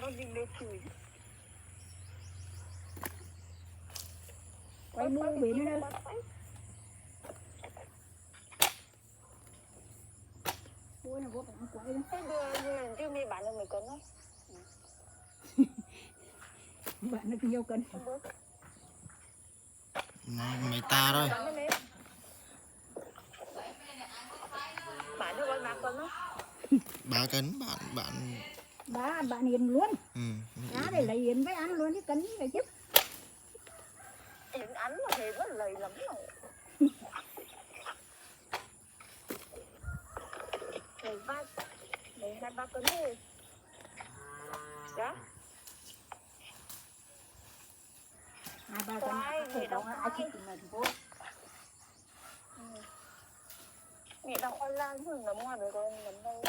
con đi lên chửi quay mua về nữa đó mua là vô phải quay đó thế đưa chứ mi bạn được 10 cân đó bạn được nhiều cân mấy ta thôi bạn được bao nhiêu cân đó 3 cân bạn hiền luôn Á để lấy hiền với ăn luôn chứ cân này chứ hiền ăn mà thì rất lầy lắm rồi lấy 2-3 cân đi đó 2-3 cân thì đâu ai chịu mình thôi mẹ đọc online thường lắm ngoài rồi nắm đâu